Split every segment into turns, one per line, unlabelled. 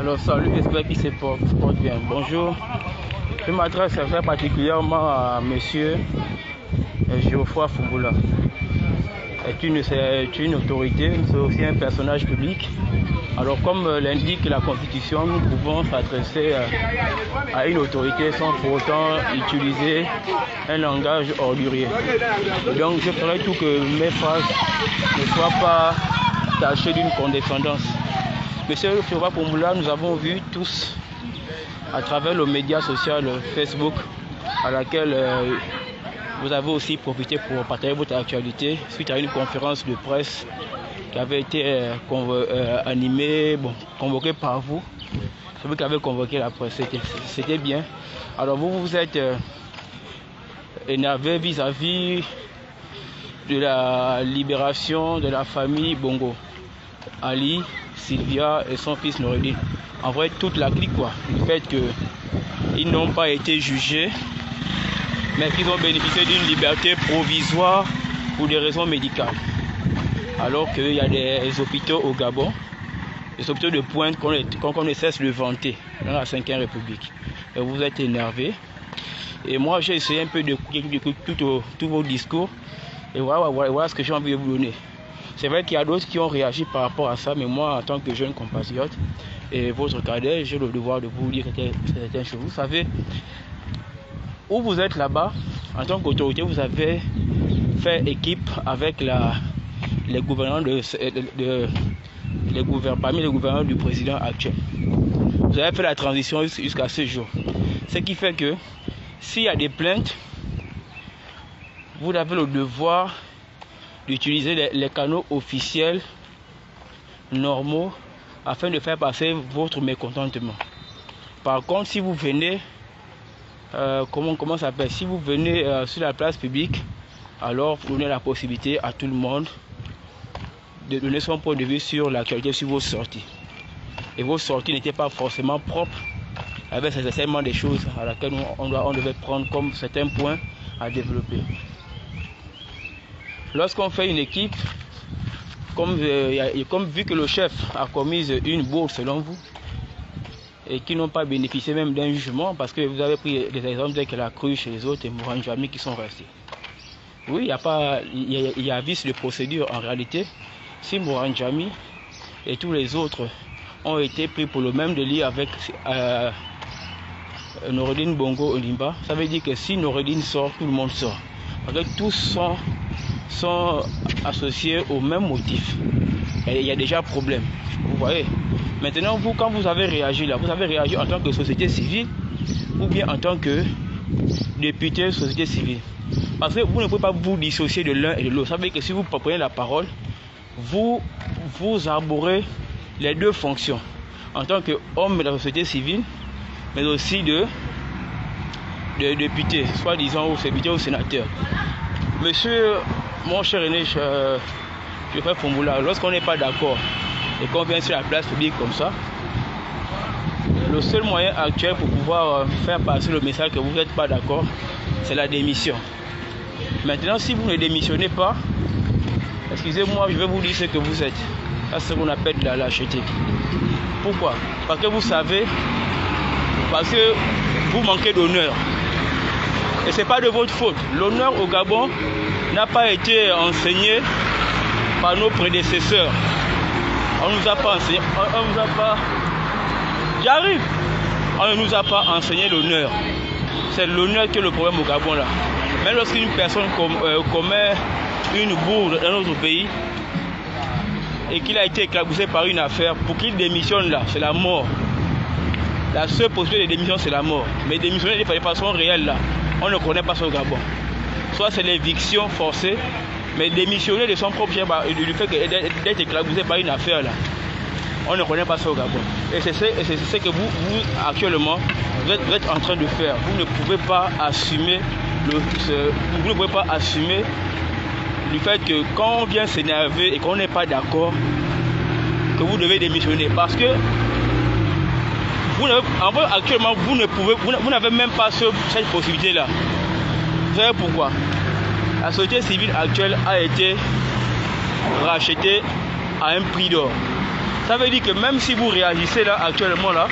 Alors salut, j'espère qu'il se porte bien. Bonjour, je m'adresse très particulièrement à monsieur Geoffroy Fungula. C'est une autorité, c'est aussi un personnage public. Alors comme l'indique la Constitution, nous pouvons s'adresser à une autorité sans pour autant utiliser un langage ordurier. Donc je ferai tout que mes phrases ne soient pas tachées d'une condescendance. Monsieur Geoffroy Fungula, nous avons vu tous à travers le média social Facebook à laquelle vous avez aussi profité pour partager votre actualité suite à une conférence de presse qui avait été convoquée par vous. C'est vous qui avez convoqué la presse, c'était bien. Alors vous êtes énervé vis-à-vis de la libération de la famille Bongo, Ali, Sylvia et son fils Noureddine. En vrai, toute la clique quoi. Le fait qu'ils n'ont pas été jugés, mais qu'ils ont bénéficié d'une liberté provisoire pour des raisons médicales. Alors qu'il y a des hôpitaux au Gabon, des hôpitaux de pointe qu'on ne cesse de vanter dans la 5e République. Et vous êtes énervé. Et moi, j'ai essayé un peu de tous vos discours. Et voilà ce que j'ai envie de vous donner. C'est vrai qu'il y a d'autres qui ont réagi par rapport à ça, mais moi, en tant que jeune compatriote et votre cadet, j'ai le devoir de vous dire certaines choses. Vous savez, où vous êtes là-bas, en tant qu'autorité, vous avez fait équipe avec les gouvernants parmi les gouvernants du président actuel. Vous avez fait la transition jusqu'à ce jour. Ce qui fait que s'il y a des plaintes, vous avez le devoir d'utiliser les canaux officiels normaux afin de faire passer votre mécontentement. Par contre, si vous venez comment ça s'appelle, si vous venez sur la place publique, alors vous donnez la possibilité à tout le monde de donner son point de vue sur l'actualité, sur vos sorties. Et vos sorties n'étaient pas forcément propres, avec nécessairement des choses à laquelle on devait prendre comme certains points à développer. Lorsqu'on fait une équipe, comme vu que le chef a commis une bourse selon vous, et qui n'ont pas bénéficié même d'un jugement, parce que vous avez pris des exemples tels que la Cruche et les autres et Mourane-Jami qui sont restés. Oui, il y a vice de procédure en réalité. Si Mourane-Jami et tous les autres ont été pris pour le même délit avec Noureddine Bongo Ondimba, ça veut dire que si Noureddine sort, tout le monde sort. Parce que tous sont associés au même motif. Et il y a déjà problème. Vous voyez. Maintenant, vous, quand vous avez réagi là, vous avez réagi en tant que société civile ou bien en tant que député de société civile. Parce que vous ne pouvez pas vous dissocier de l'un et de l'autre. Ça veut dire que si vous prenez la parole, vous arborez les deux fonctions. En tant qu'homme de la société civile, mais aussi de député, soi-disant ou député ou sénateur. Monsieur, mon cher René, Geoffroy Fungula, lorsqu'on n'est pas d'accord et qu'on vient sur la place publique comme ça, le seul moyen actuel pour pouvoir faire passer le message que vous n'êtes pas d'accord, c'est la démission. Maintenant, si vous ne démissionnez pas, excusez-moi, je vais vous dire ce que vous êtes. Ça, c'est ce qu'on appelle de la lâcheté. Pourquoi? Parce que vous savez, parce que vous manquez d'honneur. Et ce n'est pas de votre faute. L'honneur au Gabon n'a pas été enseigné par nos prédécesseurs. On ne nous a pas enseigné. J'arrive. On ne nous a pas enseigné l'honneur. C'est l'honneur qui est le problème au Gabon là. Même lorsqu'une personne commet une bourde dans notre pays et qu'il a été éclaboussé par une affaire, pour qu'il démissionne là, c'est la mort. La seule possibilité de démission, c'est la mort. Mais démissionner de façon réelle là, on ne connaît pas ça au Gabon. Soit c'est l'éviction forcée, mais démissionner de son propre chef, du fait d'être éclaboussé par une affaire là, on ne connaît pas ça au Gabon. Et c'est ce que vous actuellement, vous êtes en train de faire. Vous ne pouvez pas assumer le fait que quand on vient s'énerver et qu'on n'est pas d'accord, que vous devez démissionner. Parce que actuellement, vous n'avez même pas cette possibilité-là. Vous savez pourquoi? La société civile actuelle a été rachetée à un prix d'or. Ça veut dire que même si vous réagissez là actuellement là,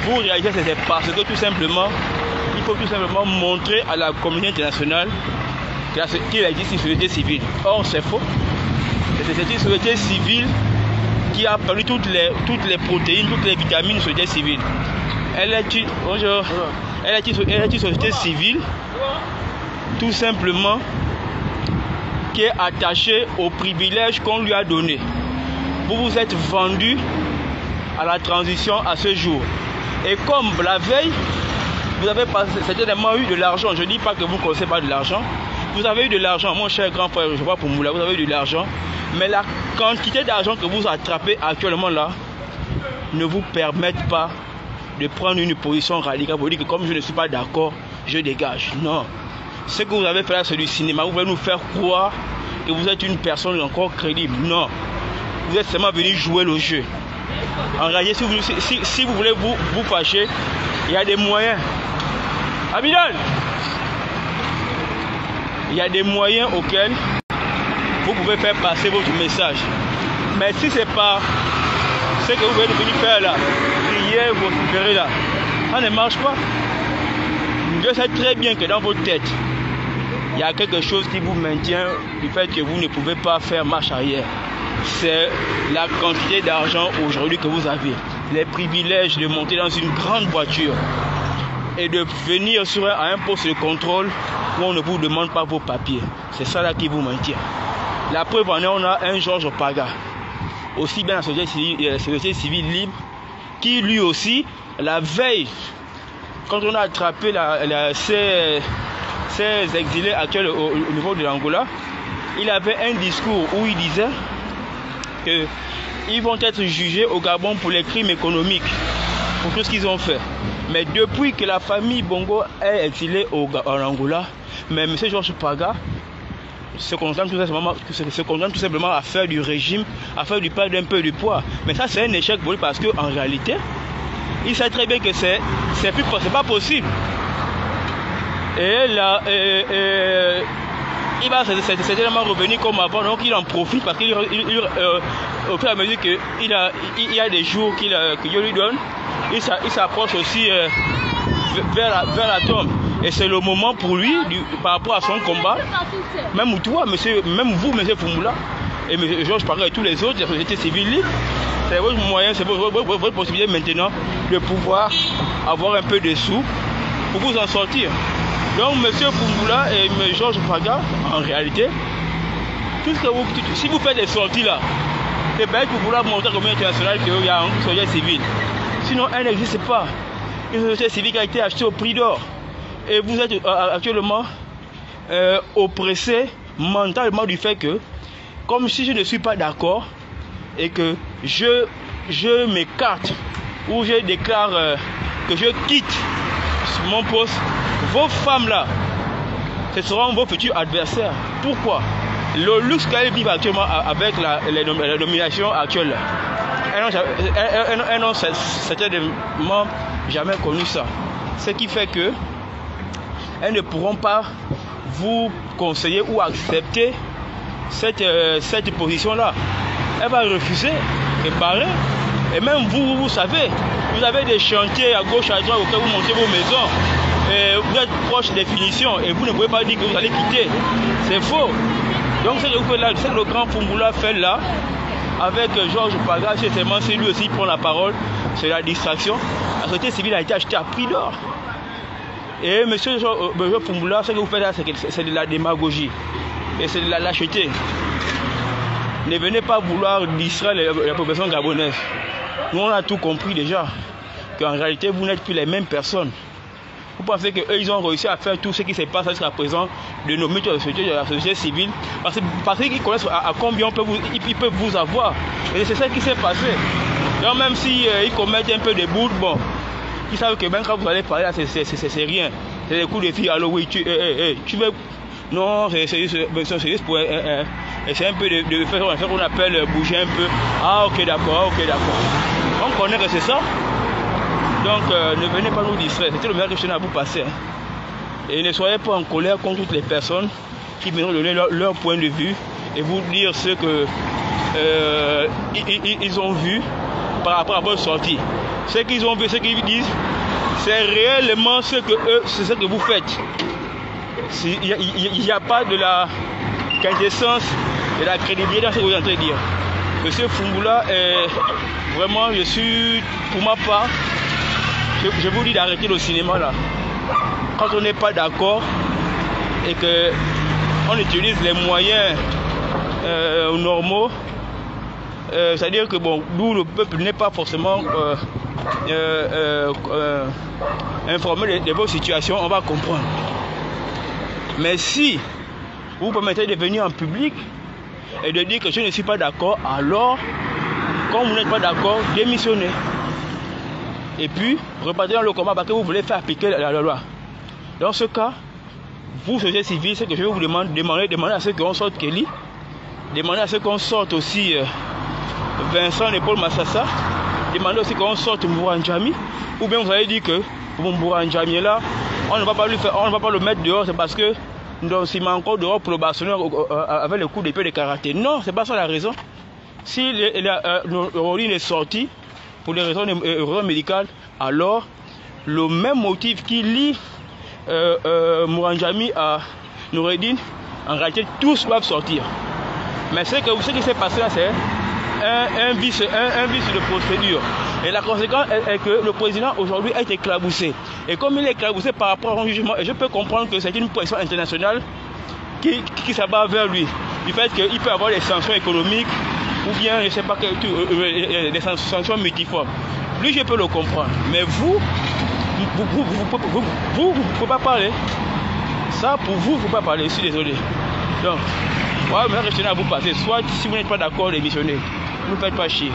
vous réagissez c'est parce que tout simplement, il faut tout simplement montrer à la communauté internationale qu'il existe une société civile. Or c'est faux. C'est une société civile qui a perdu toutes les protéines, toutes les vitamines de la société civile. Elle est une société civile tout simplement qui est attachée aux privilèges qu'on lui a donnés. Vous vous êtes vendu à la transition à ce jour. Et comme la veille, vous avez certainement eu de l'argent. Je ne dis pas que vous ne connaissez pas de l'argent. Vous avez eu de l'argent, mon cher grand frère, je vois pour Moula, vous avez eu de l'argent. Mais la quantité d'argent que vous attrapez actuellement là ne vous permettent pas de prendre une position radicale pour dire que comme je ne suis pas d'accord, je dégage. Non. Ce que vous avez fait là, c'est du cinéma. Vous voulez nous faire croire que vous êtes une personne encore crédible. Non. Vous êtes seulement venu jouer le jeu. En réalité, si vous voulez vous fâcher, il y a des moyens. Abidal, il y a des moyens auxquels vous pouvez faire passer votre message. Mais si ce n'est pas ce que vous venez venir faire là, prier, vous récupérer là, ça ne marche pas. Je sais très bien que dans votre tête, il y a quelque chose qui vous maintient du fait que vous ne pouvez pas faire marche arrière. C'est la quantité d'argent aujourd'hui que vous avez. Les privilèges de monter dans une grande voiture et de venir à un poste de contrôle où on ne vous demande pas vos papiers. C'est ça là qui vous maintient. La preuve en est, on a un Georges Paga, aussi bien la société civile libre, qui lui aussi, la veille, quand on a attrapé ces exilés actuels au niveau de l'Angola, il avait un discours où il disait qu'ils vont être jugés au Gabon pour les crimes économiques, pour tout ce qu'ils ont fait. Mais depuis que la famille Bongo est exilée en Angola, mais M. Georges Paga se contente tout simplement à faire du régime, à faire du pain d'un peu de poids. Mais ça, c'est un échec pour lui parce qu'en réalité, il sait très bien que c'est pas possible. Et là, il va certainement revenir comme avant, donc il en profite parce qu'il au fur et à mesure qu'il y a des jours que Dieu lui donne, il s'approche aussi vers la tombe. Et c'est le moment pour lui, par rapport à son combat, même toi, même vous, M. Fumula, et M. Georges Paga et tous les autres, la société civile libre, c'est votre moyen, c'est votre possibilité maintenant de pouvoir avoir un peu de sous pour vous en sortir. Donc M. Fumula et M. Georges Paga, en réalité, tout ce que si vous faites des sorties là, c'est bien pour vouloir montrer à la communauté internationale qu'il y a une société civile. Sinon, elle n'existe pas. Une société civile qui a été achetée au prix d'or. Et vous êtes actuellement oppressé mentalement du fait que, comme si je ne suis pas d'accord et que je m'écarte ou je déclare que je quitte mon poste, vos femmes là, ce seront vos futurs adversaires. Pourquoi? Le luxe qu'elles vivent actuellement avec la nomination actuelle, elles n'ont certainement jamais connu ça. Ce qui fait que elles ne pourront pas vous conseiller ou accepter cette position-là. Elle va refuser, réparer. Et même vous savez, vous avez des chantiers à gauche, à droite auxquels vous montez vos maisons. Et vous êtes proche des finitions et vous ne pouvez pas dire que vous allez quitter. C'est faux. Donc c'est ce que le grand Fumula fait là, avec Georges Paga, c'est lui aussi qui prend la parole, c'est la distraction. La société civile a été achetée à prix d'or. Et M. Georges Fumula, ce que vous faites là, c'est de la démagogie. Et c'est de la lâcheté. Ne venez pas vouloir distraire la population gabonaise. Nous, on a tout compris déjà. Qu'en réalité, vous n'êtes plus les mêmes personnes. Vous pensez qu'eux, ils ont réussi à faire tout ce qui se passe jusqu'à présent de nos mythes de la société civile. Parce qu'ils connaissent à combien ils peuvent vous avoir. Et c'est ça qui s'est passé. Donc même si ils commettent un peu de bourde, bon, ils savent que même quand vous allez parler là, c'est rien. C'est des coups de fil. Alors oui, tu veux... Non, c'est juste pour... c'est un peu de faire ce qu'on appelle bouger un peu. Ah ok d'accord, On connaît que c'est ça. Donc ne venez pas nous distraire. C'était le meilleur que je tenais à vous passer. Et ne soyez pas en colère contre toutes les personnes qui viendront donner leur point de vue et vous dire ce que ils ont vu par rapport à votre sortie. Ce qu'ils ont vu, ce qu'ils disent, c'est réellement ce que vous faites. Il n'y a pas de la quintessence, de la crédibilité dans ce que vous êtes en train de dire. Monsieur Fungula, vraiment, je suis, pour ma part, je vous dis d'arrêter le cinéma là. Quand on n'est pas d'accord et qu'on utilise les moyens normaux, c'est-à-dire que bon, nous, le peuple n'est pas forcément informé de vos situations, on va comprendre. Mais si vous permettez de venir en public et de dire que je ne suis pas d'accord, alors, quand vous n'êtes pas d'accord, démissionnez. Et puis, repartez dans le combat parce que vous voulez faire appliquer la loi. Dans ce cas, vous, société civile, ce que je vais vous demander à ceux qu'on sorte Kelly, demandez à ceux qu'on sorte aussi Vincent et Paul Massassa, demandez aussi qu'on sorte Mouranjami, ou bien vous avez dit que pour Mouranjami là, on ne va pas le mettre dehors, c'est parce que s'il met encore dehors pour le bâtonner avec le coup d'épée de karaté. Non, c'est pas ça la raison. Si Roline est sorti pour des raisons médicales, alors le même motif qui lie Mouranjami à Noureddine, en réalité tous doivent sortir. Mais ce qui s'est passé là, c'est un vice de procédure. Et la conséquence est que le président aujourd'hui est éclaboussé. Et comme il est éclaboussé par rapport à un jugement, et je peux comprendre que c'est une pression internationale qui s'abat vers lui. Du fait qu'il peut avoir des sanctions économiques ou bien, je ne sais pas, des sanctions multiformes. Lui, je peux le comprendre. Mais vous ne pouvez pas parler. Ça, pour vous, il ne faut pas parler. Je suis désolé. Donc, voilà, maintenant, je tenais à vous passer. Soit, si vous n'êtes pas d'accord, démissionnez. Ne vous faites pas chier.